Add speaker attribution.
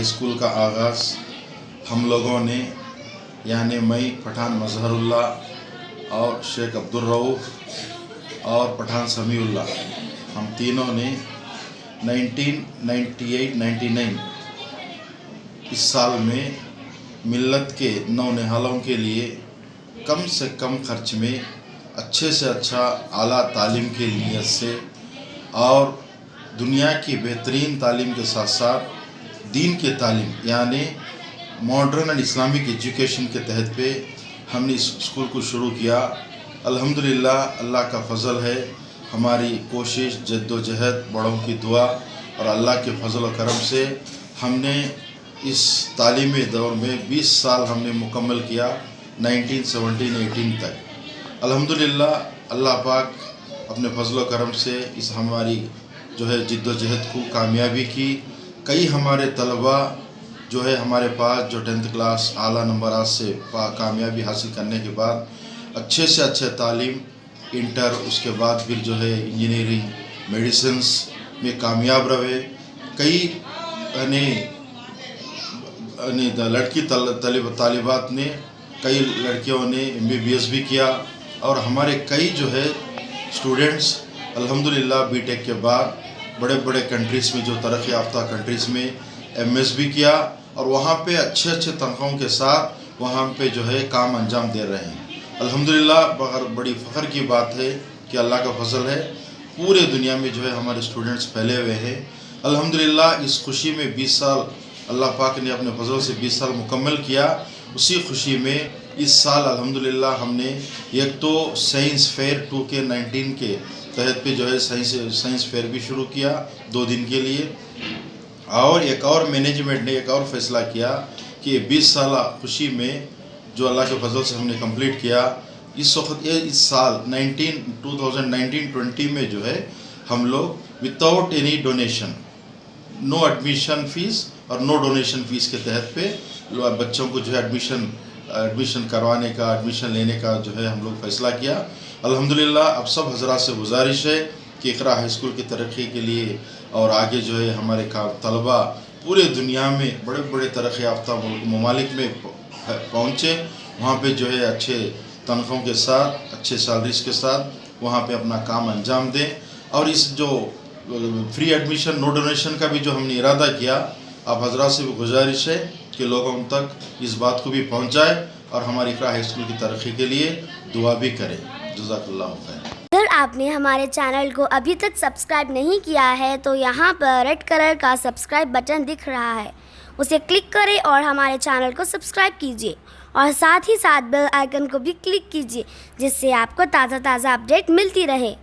Speaker 1: High school का आगाज़ हम लोगों ने, यानी मैं पठान मजहरुल्लाह और शेख अब्दुल रऊफ़ और पठान समीउल्लाह, हम तीनों ने 1998-99 इस साल में मिल्लत के नौनिहालों के लिए कम से कम खर्च में अच्छे से अच्छा आला तालीम के नियत से और दुनिया की बेहतरीन तालीम के साथ साथ दीन के तालीम यानी मॉडर्न एंड इस्लामिक एजुकेशन के तहत पे हमने इस स्कूल को शुरू किया। अल्हम्दुलिल्लाह, अल्लाह का फ़ज़ल है, हमारी कोशिश जद्दोजहद, बड़ों की दुआ और अल्लाह के फ़ज़ल और करम से हमने इस तालीमी दौर में 20 साल हमने मुकम्मल किया 1917-18 तक। अल्हम्दुलिल्लाह, अल्लाह पाक अपने फ़ज़ल और करम से इस हमारी जो है जिद्दोजहद को कामयाबी की। कई हमारे तलबा जो है हमारे पास जो 10th क्लास आला नंबरात से कामयाबी हासिल करने के बाद अच्छे से अच्छे तालीम, इंटर, उसके बाद फिर जो है इंजीनियरिंग, मेडिसिन्स में कामयाब रहे। कई लड़की तालिबात ने, कई लड़कियों ने MBBS भी किया और हमारे कई जो है स्टूडेंट्स अल्हम्दुलिल्लाह बीटेक के बाद बड़े बड़े कंट्रीज़ में, जो तरक्की याफ्ता कंट्रीज़ में MS भी किया और वहाँ पे अच्छे अच्छे तनख्वाहों के साथ वहाँ पे जो है काम अंजाम दे रहे हैं। अल्हम्दुलिल्लाह, बड़ी फ़ख्र की बात है कि अल्लाह का फ़ज़ल है, पूरे दुनिया में जो है हमारे स्टूडेंट्स फैले हुए हैं। अल्हम्दुलिल्लाह, इस खुशी में 20 साल अल्लाह पाक ने अपने फ़ज़ल से 20 साल मुकम्मल किया। उसी खुशी में इस साल अल्हम्दुलिल्लाह हमने एक तो साइंस फेयर 2K19 के तहत पे जो है साइंस फेयर भी शुरू किया 2 दिन के लिए, और एक और मैनेजमेंट ने एक और फ़ैसला किया कि 20 साल खुशी में जो अल्लाह के फ़ज़ल से हमने कंप्लीट किया, इस साल 2019-20 में जो है हम लोग without any donation, no admission fees और नो डोनेशन फ़ीस के तहत पे बच्चों को जो है एडमिशन करवाने का, एडमिशन लेने का जो है हम लोग फ़ैसला किया। अल्हम्दुलिल्लाह, अब सब हज़रात से गुजारिश है कि इक़रा हाई स्कूल की तरक्की के लिए और आगे जो है हमारे तलबा पूरे दुनिया में बड़े बड़े तरक्की याफ्ता ममालिक में पहुँचे, वहाँ पे जो है अच्छे तनख्वाहों के साथ, अच्छे सैलरीज के साथ वहाँ पे अपना काम अंजाम दें। और इस जो फ्री एडमिशन, नो डोनेशन का भी जो हमने इरादा किया, आप हज़रात से भी गुजारिश है कि लोगों तक इस बात को भी पहुँचाए और हमारी इक़रा हाई स्कूल की तरक्की के लिए दुआ भी करें। जज़ाकल्लाहु खैर।
Speaker 2: अगर आपने हमारे चैनल को अभी तक सब्सक्राइब नहीं किया है तो यहाँ पर रेड कलर का सब्सक्राइब बटन दिख रहा है, उसे क्लिक करें और हमारे चैनल को सब्सक्राइब कीजिए और साथ ही साथ बेल आइकन को भी क्लिक कीजिए, जिससे आपको ताज़ा अपडेट मिलती रहे।